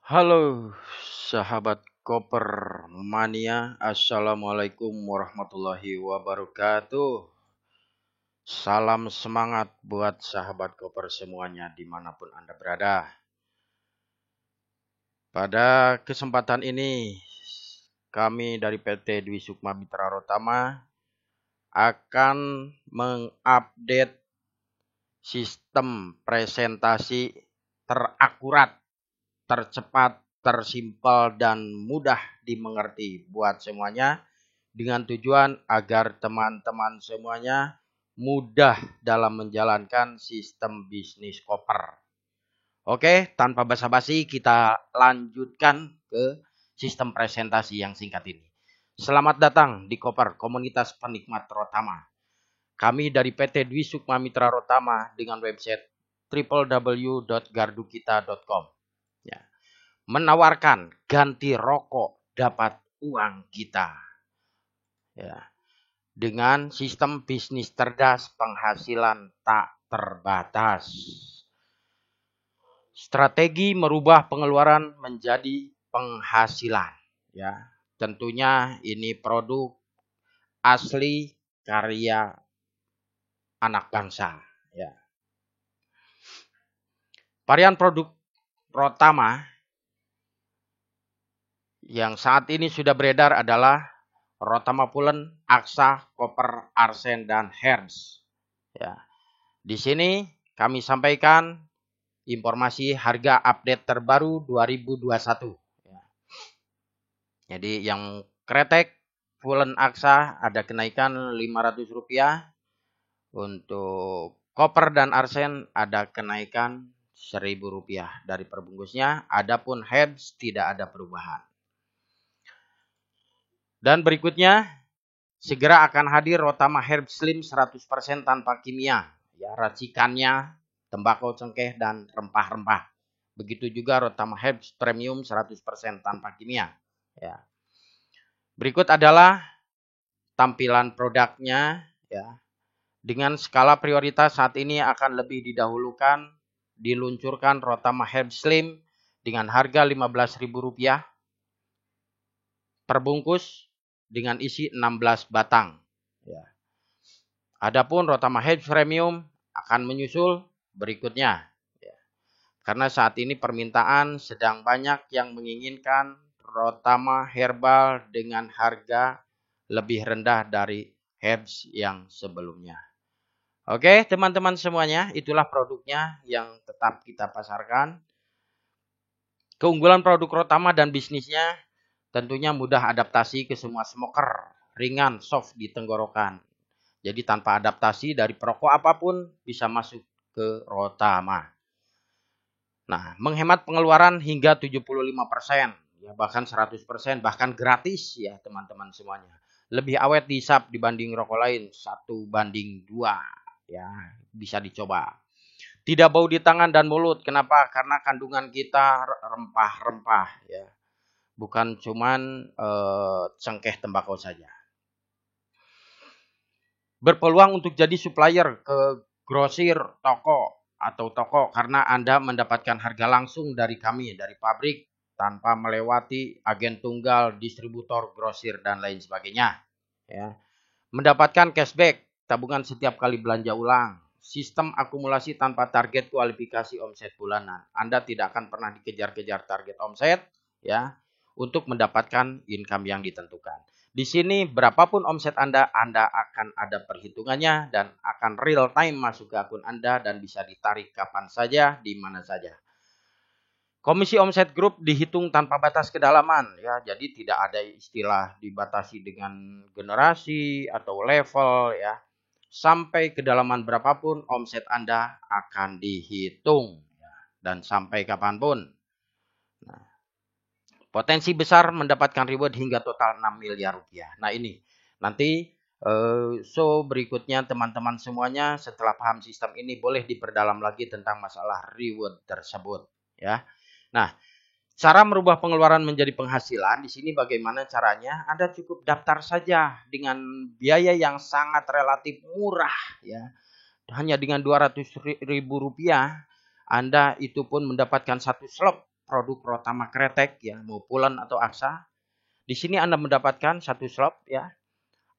Halo sahabat Koper Mania, Assalamualaikum warahmatullahi wabarakatuh. Salam semangat buat sahabat Koper semuanya dimanapun Anda berada. Pada kesempatan ini, kami dari PT Dwi Sukma Mitra Rotama akan mengupdate sistem presentasi terakurat, tercepat, tersimpel, dan mudah dimengerti buat semuanya dengan tujuan agar teman-teman semuanya mudah dalam menjalankan sistem bisnis koper. Oke, tanpa basa-basi kita lanjutkan ke sistem presentasi yang singkat ini. Selamat datang di Koper, komunitas penikmat Rotama. Kami dari PT Dwi Sukma Mitra Rotama dengan website www.gardukita.com. Ya, menawarkan ganti rokok dapat uang kita. Ya, dengan sistem bisnis cerdas penghasilan tak terbatas. Strategi merubah pengeluaran menjadi penghasilan. Ya, tentunya ini produk asli karya anak bangsa. Ya. Varian produk Rotama yang saat ini sudah beredar adalah Rotama Pulen, Aksa, Koper, Arsen, dan Hertz. Ya. Di sini kami sampaikan informasi harga update terbaru 2021. Ya. Jadi yang kretek Pulen Aksa ada kenaikan Rp500. Untuk Koper dan Arsen ada kenaikan Rp1.000 dari perbungkusnya. Adapun Hertz tidak ada perubahan. Dan berikutnya, segera akan hadir Rotama Herb Slim 100% tanpa kimia. Ya, racikannya tembakau cengkeh dan rempah-rempah. Begitu juga Rotama Herbs Premium 100% tanpa kimia. Ya. Berikut adalah tampilan produknya. Ya. Dengan skala prioritas saat ini akan lebih didahulukan diluncurkan Rotama Herb Slim dengan harga Rp15.000 per bungkus dengan isi 16 batang. Ya. Adapun Rotama Herbs Premium akan menyusul berikutnya. Ya. Karena saat ini permintaan sedang banyak yang menginginkan Rotama Herbal dengan harga lebih rendah dari Herbs yang sebelumnya. Oke, teman-teman semuanya, itulah produknya yang tetap kita pasarkan. Keunggulan produk Rotama dan bisnisnya tentunya mudah adaptasi ke semua smoker, ringan, soft di tenggorokan. Jadi tanpa adaptasi dari perokok apapun bisa masuk ke Rotama. Nah, menghemat pengeluaran hingga 75%, ya bahkan 100%, bahkan gratis ya teman-teman semuanya. Lebih awet dihisap dibanding rokok lain, 1:2. Ya, bisa dicoba. Tidak bau di tangan dan mulut. Kenapa? Karena kandungan kita rempah-rempah ya. Bukan cuman cengkeh tembakau saja. Berpeluang untuk jadi supplier ke grosir, toko atau toko karena Anda mendapatkan harga langsung dari kami, dari pabrik tanpa melewati agen tunggal, distributor, grosir dan lain sebagainya. Ya. Mendapatkan cashback, tabungan setiap kali belanja ulang, sistem akumulasi tanpa target kualifikasi omset bulanan. Anda tidak akan pernah dikejar-kejar target omset ya untuk mendapatkan income yang ditentukan. Di sini berapapun omset Anda akan ada perhitungannya dan akan real time masuk ke akun Anda dan bisa ditarik kapan saja, di mana saja. Komisi omset grup dihitung tanpa batas kedalaman ya, jadi tidak ada istilah dibatasi dengan generasi atau level ya. Sampai kedalaman berapapun omset Anda akan dihitung ya, dan sampai kapanpun. Nah, potensi besar mendapatkan reward hingga total 6 miliar rupiah. Nah ini nanti show berikutnya teman-teman semuanya setelah paham sistem ini boleh diperdalam lagi tentang masalah reward tersebut ya. Nah, cara merubah pengeluaran menjadi penghasilan di sini bagaimana caranya? Anda cukup daftar saja dengan biaya yang sangat relatif murah ya. Hanya dengan Rp200.000 Anda itu pun mendapatkan satu slot produk Rotama Kretek ya, mau Pulen atau Aksa. Di sini Anda mendapatkan satu slot ya,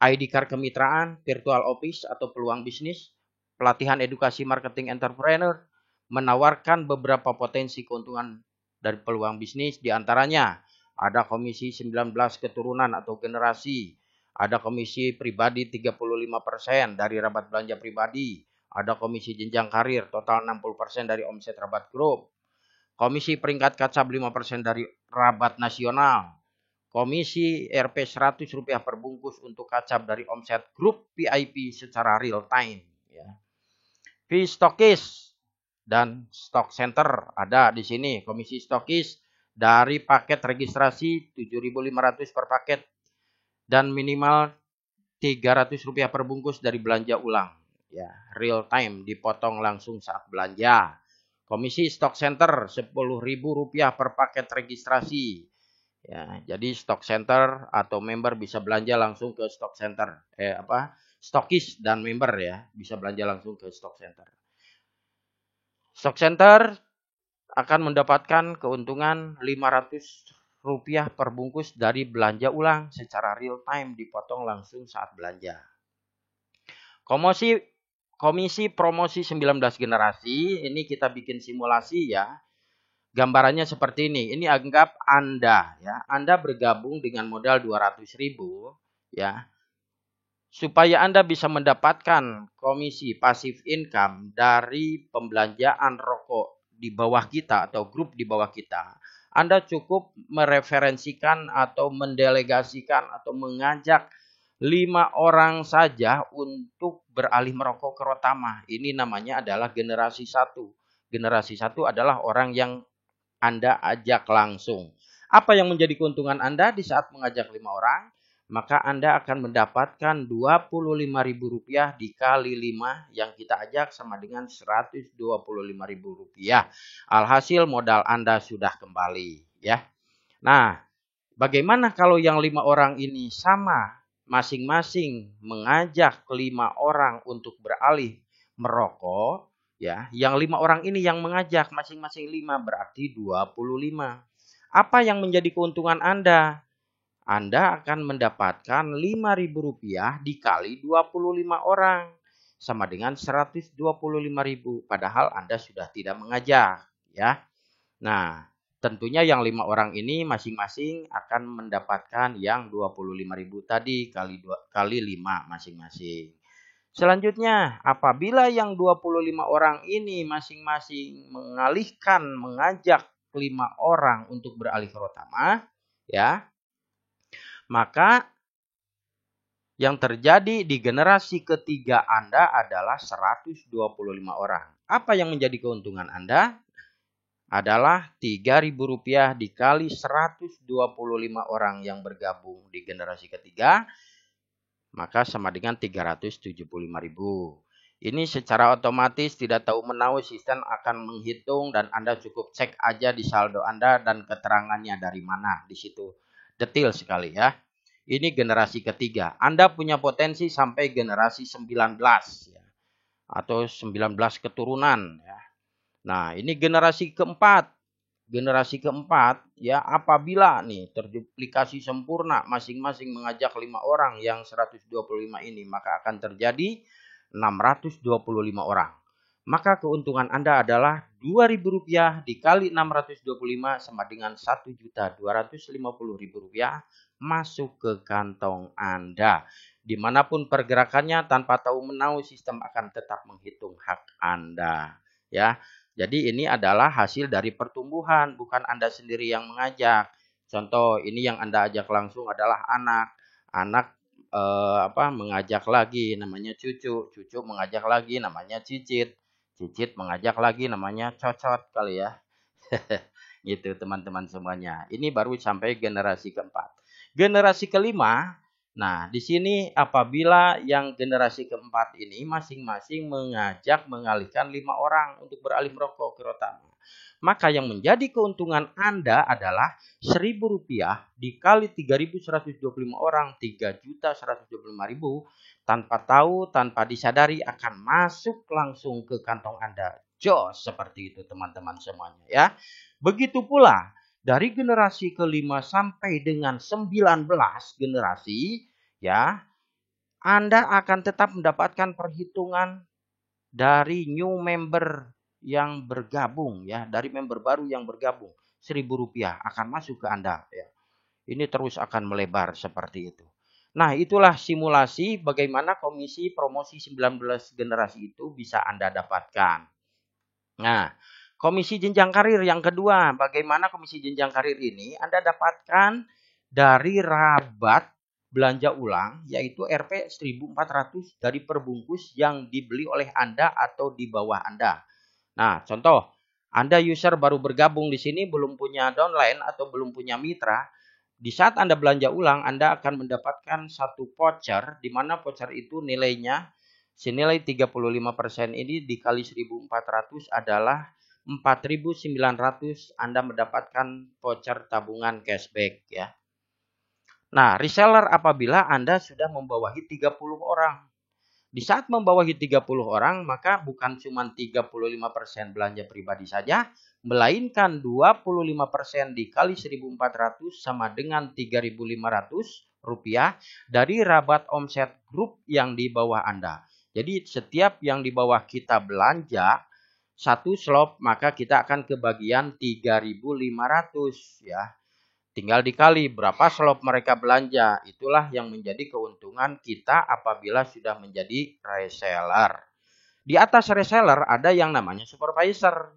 ID card kemitraan, virtual office atau peluang bisnis, pelatihan edukasi marketing entrepreneur, menawarkan beberapa potensi keuntungan dari peluang bisnis, diantaranya ada komisi 19 keturunan atau generasi, ada komisi pribadi 35% dari rabat belanja pribadi, ada komisi jenjang karir total 60% dari omset rabat grup, komisi peringkat kacap 5% dari rabat nasional, komisi Rp 100 per bungkus untuk kacap dari omset grup VIP secara real time. Ya. Fee stokis dan stock center ada di sini. Komisi stokis dari paket registrasi 7.500 per paket dan minimal Rp300 per bungkus dari belanja ulang. Ya, real time dipotong langsung saat belanja. Komisi stock center Rp10.000 per paket registrasi. Ya, jadi stock center atau member bisa belanja langsung ke stock center. Stokis dan member ya, bisa belanja langsung ke stock center. Stock center akan mendapatkan keuntungan Rp500 per bungkus dari belanja ulang secara real time dipotong langsung saat belanja. Komisi promosi 19 generasi, ini kita bikin simulasi ya. Gambarannya seperti ini. Ini anggap Anda ya, Anda bergabung dengan modal 200.000 ya. Supaya Anda bisa mendapatkan komisi pasif income dari pembelanjaan rokok di bawah kita atau grup di bawah kita. Anda cukup mereferensikan atau mendelegasikan atau mengajak 5 orang saja untuk beralih merokok ke Rotama. Ini namanya adalah generasi 1. Generasi 1 adalah orang yang Anda ajak langsung. Apa yang menjadi keuntungan Anda di saat mengajak 5 orang? Maka Anda akan mendapatkan Rp25.000 dikali 5 yang kita ajak sama dengan Rp125.000. Alhasil modal Anda sudah kembali ya. Nah, bagaimana kalau yang 5 orang ini sama masing-masing mengajak 5 orang untuk beralih merokok? Ya, yang 5 orang ini yang mengajak masing-masing 5 berarti 25. Apa yang menjadi keuntungan Anda? Anda akan mendapatkan Rp5.000 dikali 25 orang. Sama dengan Rp125.000. Padahal Anda sudah tidak mengajak. Ya. Nah, tentunya yang 5 orang ini masing-masing akan mendapatkan yang Rp25.000 tadi kali 5 masing-masing. Selanjutnya, apabila yang 25 orang ini masing-masing mengajak 5 orang untuk beralih ke Rotama, ya, maka yang terjadi di generasi ketiga Anda adalah 125 orang. Apa yang menjadi keuntungan Anda? Adalah Rp3.000 dikali 125 orang yang bergabung di generasi ketiga, maka sama dengan Rp375.000. Ini secara otomatis tidak tahu menahu sistem akan menghitung dan Anda cukup cek aja di saldo Anda dan keterangannya dari mana. Di situ detail sekali ya. Ini generasi ketiga. Anda punya potensi sampai generasi 19 ya, atau 19 keturunan ya. Nah, ini generasi keempat. Generasi keempat ya, apabila nih terduplikasi sempurna masing-masing mengajak 5 orang yang 125 ini, maka akan terjadi 625 orang. Maka keuntungan Anda adalah Rp2.000 dikali 625 sama dengan Rp1.250.000 masuk ke kantong Anda. Dimanapun pergerakannya tanpa tahu menahu sistem akan tetap menghitung hak Anda. Ya. Jadi ini adalah hasil dari pertumbuhan, bukan Anda sendiri yang mengajak. Contoh, ini yang Anda ajak langsung adalah anak. Anak mengajak lagi namanya cucu. Cucu mengajak lagi namanya cicit. Cicit mengajak lagi namanya cocot kali ya. Gitu teman-teman semuanya. Ini baru sampai generasi keempat. Generasi kelima. Nah, di sini apabila yang generasi keempat ini masing-masing mengajak mengalihkan 5 orang untuk beralih merokok ke Rotama. Maka yang menjadi keuntungan Anda adalah Rp1.000 dikali 3.125 orang, 3.125.000 tanpa tahu, tanpa disadari akan masuk langsung ke kantong Anda. Jos, seperti itu teman-teman semuanya ya. Begitu pula dari generasi ke-5 sampai dengan 19 generasi ya, Anda akan tetap mendapatkan perhitungan dari new member yang bergabung ya, dari member baru yang bergabung. Rp1.000 akan masuk ke Anda ya. Ini terus akan melebar seperti itu. Nah, itulah simulasi bagaimana komisi promosi 19 generasi itu bisa Anda dapatkan. Nah, komisi jenjang karir yang kedua, bagaimana komisi jenjang karir ini Anda dapatkan dari rabat belanja ulang, yaitu Rp 1.400 dari perbungkus yang dibeli oleh Anda atau di bawah Anda. Nah, contoh, Anda user baru bergabung di sini, belum punya downline atau belum punya mitra. Di saat Anda belanja ulang, Anda akan mendapatkan satu voucher, di mana voucher itu nilainya senilai 35% ini dikali 1.400 adalah 4.900 Anda mendapatkan voucher tabungan cashback ya. Nah, reseller apabila Anda sudah membawahi 30 orang. Di saat membawahi 30 orang, maka bukan cuma 35% belanja pribadi saja, melainkan 25% dikali 1.400 sama dengan Rp3.500 dari rabat omset grup yang di bawah Anda. Jadi setiap yang di bawah kita belanja satu slot, maka kita akan kebagian 3.500 ya. Tinggal dikali berapa slot mereka belanja. Itulah yang menjadi keuntungan kita apabila sudah menjadi reseller. Di atas reseller ada yang namanya supervisor.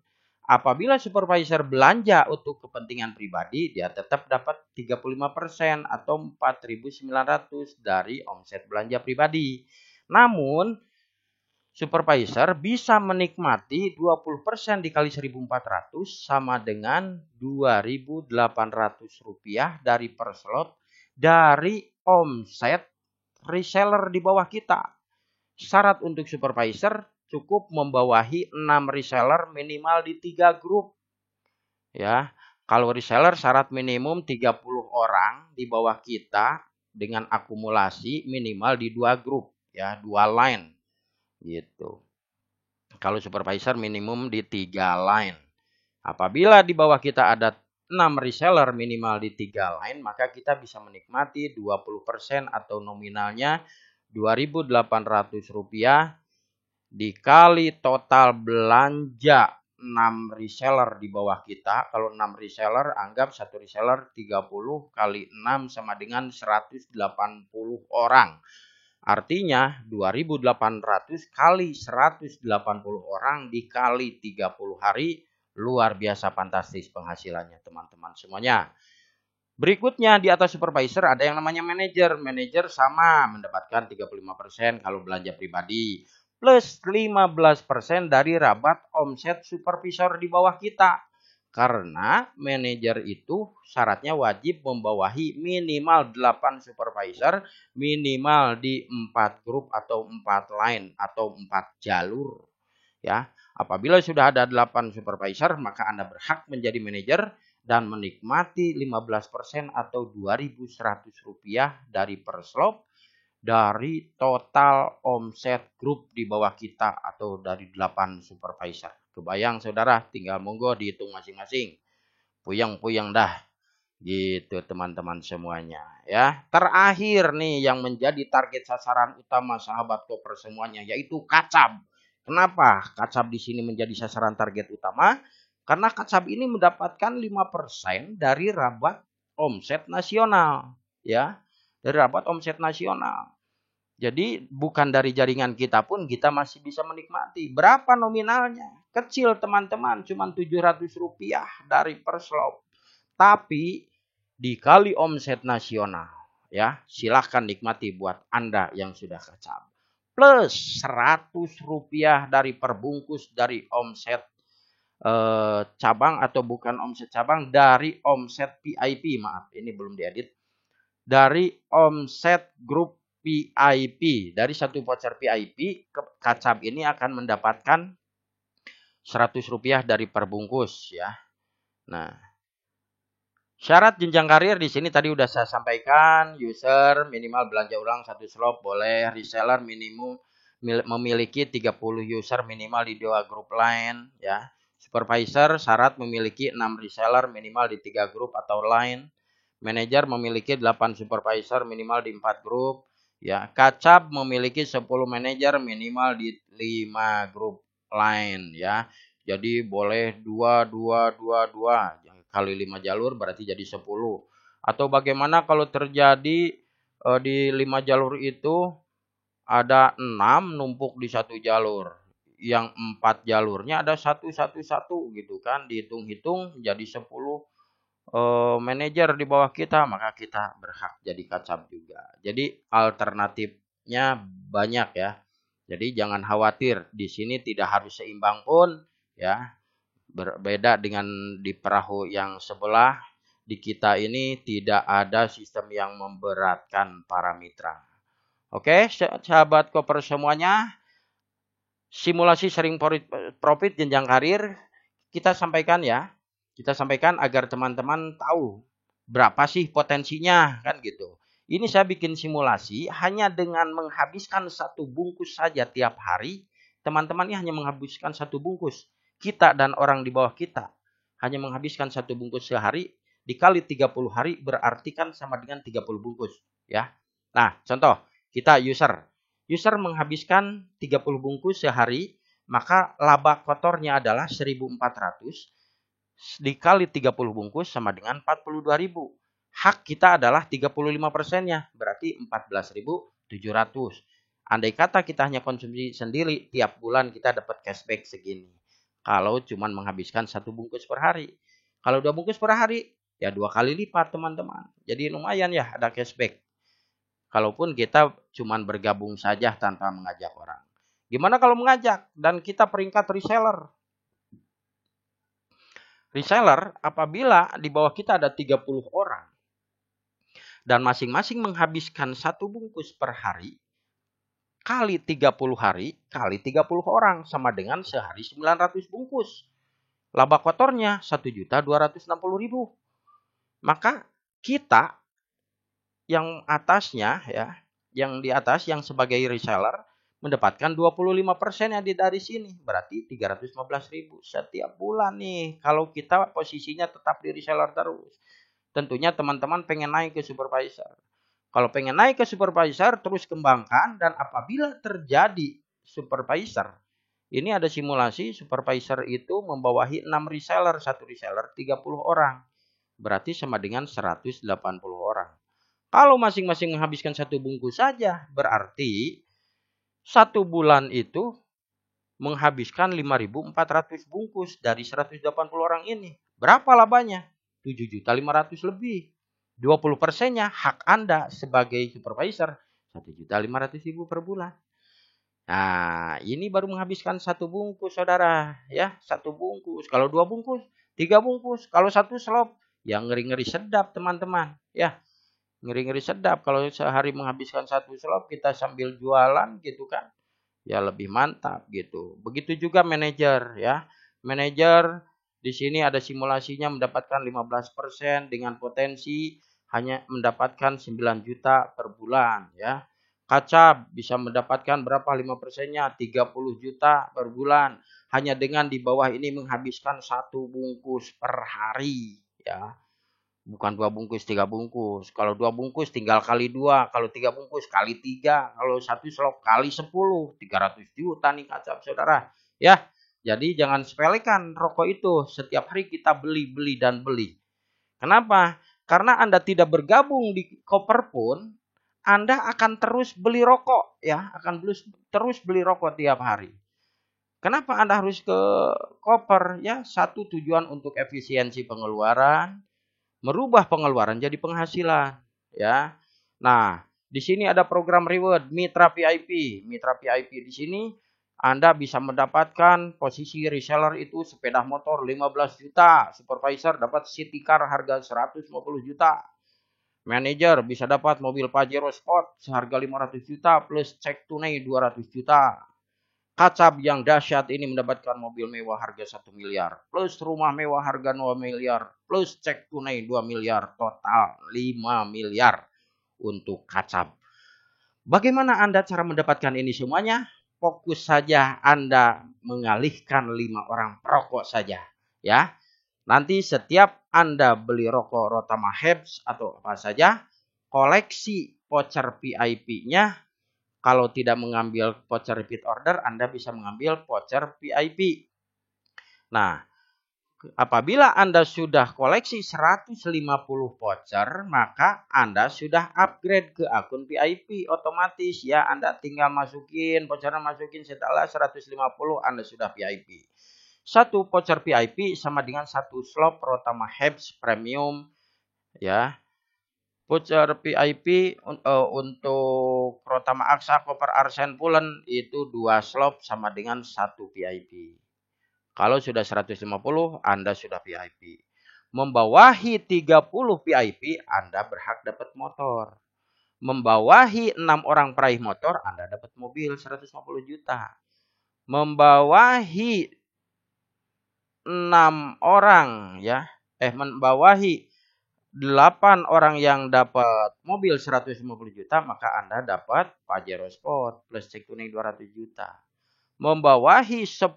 Apabila supervisor belanja untuk kepentingan pribadi, dia tetap dapat 35% atau 4.900 dari omset belanja pribadi. Namun, supervisor bisa menikmati 20% dikali 1.400 sama dengan Rp2.800 dari per slot dari omset reseller di bawah kita. Syarat untuk supervisor cukup membawahi 6 reseller minimal di 3 grup. Ya, kalau reseller syarat minimum 30 orang di bawah kita dengan akumulasi minimal di 2 grup ya, 2 line. Gitu. Kalau supervisor minimum di 3 line. Apabila di bawah kita ada 6 reseller minimal di 3 line, maka kita bisa menikmati 20% atau nominalnya Rp2.800 dikali total belanja 6 reseller di bawah kita. Kalau 6 reseller, anggap satu reseller 30 kali 6 sama dengan 180 orang. Artinya 2.800 kali 180 orang dikali 30 hari. Luar biasa fantastis penghasilannya teman-teman semuanya. Berikutnya di atas supervisor ada yang namanya manajer. Manajer sama mendapatkan 35% kalau belanja pribadi. Plus 15% dari rabat omset supervisor di bawah kita. Karena manajer itu syaratnya wajib membawahi minimal 8 supervisor, minimal di 4 grup atau 4 line atau 4 jalur. Ya, apabila sudah ada 8 supervisor, maka Anda berhak menjadi manajer dan menikmati 15% atau Rp2.100 dari per slot dari total omset grup di bawah kita atau dari 8 supervisor. Kebayang saudara, tinggal monggo dihitung masing-masing. Puyeng-puyeng dah. Gitu teman-teman semuanya ya. Terakhir nih yang menjadi target sasaran utama sahabat koper semuanya yaitu kacab. Kenapa kacab di sini menjadi sasaran target utama? Karena kacab ini mendapatkan 5% dari rabat omset nasional ya. Dari rabat omset nasional. Jadi bukan dari jaringan kita pun kita masih bisa menikmati. Berapa nominalnya? Kecil teman-teman, cuma Rp700 dari per slot. Tapi dikali omset nasional, ya silahkan nikmati buat Anda yang sudah kacab. Plus Rp100 dari perbungkus dari omset cabang atau bukan omset cabang, dari omset VIP, maaf ini belum diedit. Dari omset grup VIP, dari satu voucher VIP, kacab ini akan mendapatkan Rp100 dari perbungkus ya. Nah, syarat jenjang karir di sini tadi udah saya sampaikan, user minimal belanja ulang 1 slot boleh, reseller minimum memiliki 30 user minimal di 2 grup lain ya. Supervisor syarat memiliki 6 reseller minimal di 3 grup atau lain. Manajer memiliki 8 supervisor minimal di 4 grup ya. Kacab memiliki 10 manajer minimal di 5 grup lain ya. Jadi boleh 2 kali 5 jalur berarti jadi 10. Atau bagaimana kalau terjadi di 5 jalur itu ada 6 numpuk di satu jalur. Yang 4 jalurnya ada 1 gitu kan. Dihitung-hitung jadi 10 manajer di bawah kita, maka kita berhak jadi kacab juga. Jadi alternatifnya banyak ya. Jadi jangan khawatir, di sini tidak harus seimbang pun ya. Berbeda dengan di perahu yang sebelah, di kita ini tidak ada sistem yang memberatkan para mitra. Oke, sahabat koper semuanya, simulasi sharing profit jenjang karir kita sampaikan ya. Kita sampaikan agar teman-teman tahu berapa sih potensinya kan gitu. Ini saya bikin simulasi hanya dengan menghabiskan 1 bungkus saja tiap hari. Teman-teman ini hanya menghabiskan 1 bungkus. Kita dan orang di bawah kita hanya menghabiskan 1 bungkus sehari dikali 30 hari berarti kan sama dengan 30 bungkus ya. Nah, contoh kita user menghabiskan 30 bungkus sehari, maka laba kotornya adalah 1.400 dikali 30 bungkus sama dengan 42.000. Hak kita adalah 35%-nya, berarti 14.700. Andai kata kita hanya konsumsi sendiri, tiap bulan kita dapat cashback segini. Kalau cuma menghabiskan 1 bungkus per hari. Kalau 2 bungkus per hari, ya 2 kali lipat teman-teman. Jadi lumayan ya ada cashback. Kalaupun kita cuma bergabung saja tanpa mengajak orang. Gimana kalau mengajak dan kita peringkat reseller? Reseller apabila di bawah kita ada 30 orang dan masing-masing menghabiskan 1 bungkus per hari kali 30 hari kali 30 orang sama dengan sehari 900 bungkus. Laba kotornya 1.260.000. Maka kita yang atasnya ya, yang di atas yang sebagai reseller mendapatkan 25% yang dari sini. Berarti 315.000 setiap bulan nih. Kalau kita posisinya tetap di reseller terus. Tentunya teman-teman pengen naik ke supervisor. Kalau pengen naik ke supervisor terus kembangkan dan apabila terjadi supervisor. Ini ada simulasi supervisor itu membawahi 6 reseller. 1 reseller 30 orang. Berarti sama dengan 180 orang. Kalau masing-masing menghabiskan 1 bungkus saja berarti 1 bulan itu menghabiskan 5.400 bungkus dari 180 orang ini. Berapa labanya? 7.500.000 lebih. 20%-nya hak Anda sebagai supervisor 1.500.000 per bulan. Nah, ini baru menghabiskan 1 bungkus saudara. Ya, 1 bungkus. Kalau 2 bungkus, 3 bungkus. Kalau 1 slop, yang ngeri-ngeri sedap teman-teman. Ya, ngeri-ngeri sedap kalau sehari menghabiskan 1 slop kita sambil jualan gitu kan. Ya lebih mantap gitu. Begitu juga manajer ya. Manajer di sini ada simulasinya mendapatkan 15% dengan potensi hanya mendapatkan 9 juta per bulan ya. Kacab bisa mendapatkan berapa 5%-nya? 30 juta per bulan. Hanya dengan di bawah ini menghabiskan 1 bungkus per hari ya. Bukan 2 bungkus, 3 bungkus. Kalau 2 bungkus tinggal kali 2. Kalau 3 bungkus kali 3. Kalau 1 slop kali 10. 300 juta nih kacap saudara. Ya, jadi jangan sepelekan rokok itu. Setiap hari kita beli, dan beli. Kenapa? Karena Anda tidak bergabung di koper pun, Anda akan terus beli rokok. Ya, akan terus beli rokok tiap hari. Kenapa Anda harus ke koper? Ya, satu tujuan untuk efisiensi pengeluaran. Merubah pengeluaran jadi penghasilan ya. Nah, di sini ada program reward Mitra VIP. Mitra VIP di sini Anda bisa mendapatkan posisi reseller itu sepeda motor 15 juta, supervisor dapat city car harga 150 juta. Manager bisa dapat mobil Pajero Sport seharga 500 juta plus cek tunai 200 juta. Kacab yang dahsyat ini mendapatkan mobil mewah harga 1 miliar. Plus rumah mewah harga 2 miliar. Plus cek tunai 2 miliar. Total 5 miliar untuk kacab. Bagaimana Anda cara mendapatkan ini semuanya? fokus saja Anda mengalihkan 5 orang perokok saja. Ya, nanti setiap Anda beli rokok Rotama Herbs atau apa saja, koleksi voucher VIP-nya. Kalau tidak mengambil voucher repeat order, Anda bisa mengambil voucher VIP. Nah, apabila Anda sudah koleksi 150 voucher, maka Anda sudah upgrade ke akun VIP otomatis ya. Anda tinggal masukin, vouchernya masukin, setelah 150 Anda sudah VIP. Satu voucher VIP sama dengan satu slot Rotama Herbs Premium ya. Voucher VIP untuk Rotama Aksa, Koper Arsen Pulen itu 2 slot sama dengan 1 VIP. Kalau sudah 150 Anda sudah VIP. Membawahi 30 VIP Anda berhak dapat motor. Membawahi 6 orang peraih motor Anda dapat mobil 150 juta. Membawahi 6 orang ya, membawahi 8 orang yang dapat mobil 150 juta, maka Anda dapat Pajero Sport plus cek kuning 200 juta. Membawahi 10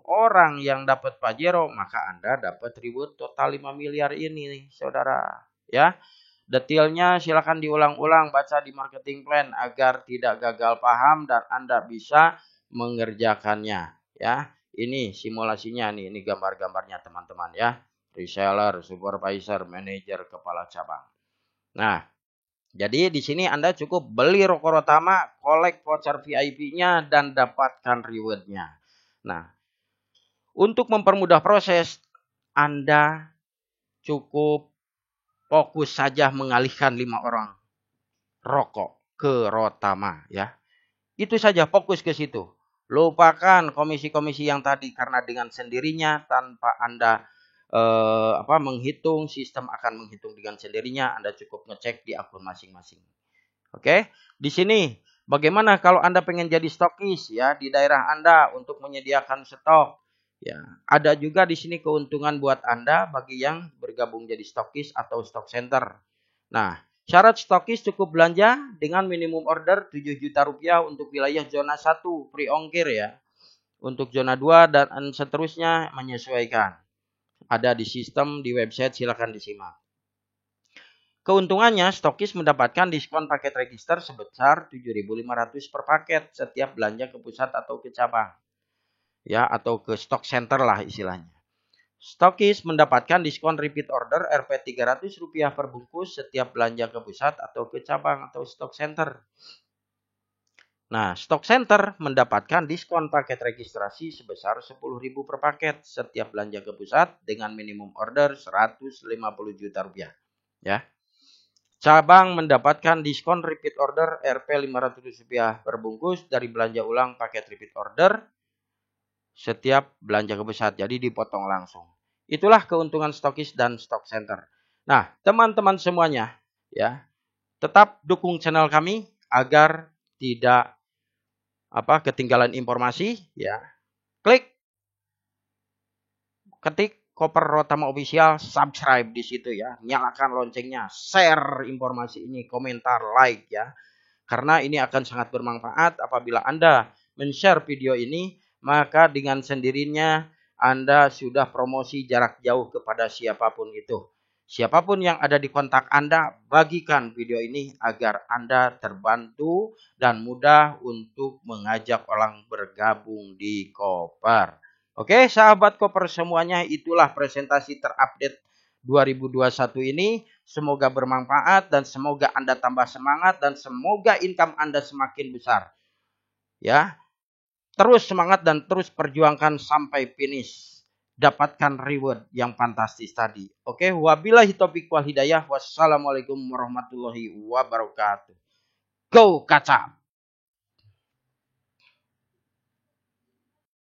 orang yang dapat Pajero, maka Anda dapat reward total 5 miliar ini nih, saudara. Ya, detailnya silakan diulang-ulang baca di marketing plan agar tidak gagal paham dan Anda bisa mengerjakannya. Ya, ini simulasinya nih, ini gambar-gambarnya teman-teman ya. Reseller, supervisor, manajer, kepala cabang. Nah, jadi di sini Anda cukup beli rokok Rotama, kolek voucher VIP-nya dan dapatkan reward-nya. Nah, untuk mempermudah proses, Anda cukup fokus saja mengalihkan 5 orang rokok ke Rotama ya. Itu saja, fokus ke situ. Lupakan komisi-komisi yang tadi karena dengan sendirinya tanpa Anda menghitung, sistem akan menghitung dengan sendirinya. Anda cukup ngecek di akun masing-masing. Oke, di sini bagaimana kalau Anda pengen jadi stokis ya di daerah Anda untuk menyediakan stok. Ya, ada juga di sini keuntungan buat Anda bagi yang bergabung jadi stokis atau stock center. Nah, syarat stokis cukup belanja dengan minimum order 7 juta rupiah untuk wilayah zona 1 free ongkir ya. Untuk zona 2 dan seterusnya menyesuaikan. Ada di sistem di website, silakan disimak. Keuntungannya, stokis mendapatkan diskon paket register sebesar 7.500 per paket setiap belanja ke pusat atau ke cabang. Ya, atau ke stock center lah istilahnya. Stokis mendapatkan diskon repeat order Rp 300 per bungkus setiap belanja ke pusat atau ke cabang atau stock center. Nah, stock center mendapatkan diskon paket registrasi sebesar 10.000 per paket setiap belanja ke pusat dengan minimum order 150 juta rupiah. Ya. Cabang mendapatkan diskon repeat order Rp 500 per bungkus dari belanja ulang paket repeat order setiap belanja ke pusat. Jadi dipotong langsung. Itulah keuntungan stokis dan stock center. Nah, teman-teman semuanya, ya, tetap dukung channel kami agar tidak ketinggalan informasi, ya. Ketik Koper Rotama Official, subscribe di situ ya, nyalakan loncengnya, share informasi ini, komentar, like ya. Karena ini akan sangat bermanfaat apabila Anda men-share video ini, maka dengan sendirinya Anda sudah promosi jarak jauh kepada siapapun itu. Siapapun yang ada di kontak Anda, bagikan video ini agar Anda terbantu dan mudah untuk mengajak orang bergabung di Koper. Oke, sahabat Koper semuanya, itulah presentasi terupdate 2021 ini. Semoga bermanfaat dan semoga Anda tambah semangat dan semoga income Anda semakin besar. Ya. Terus semangat dan terus perjuangkan sampai finish. Dapatkan reward yang fantastis tadi. Oke, wabillahi taufiq wal hidayah. Wassalamualaikum warahmatullahi wabarakatuh. Go kaca!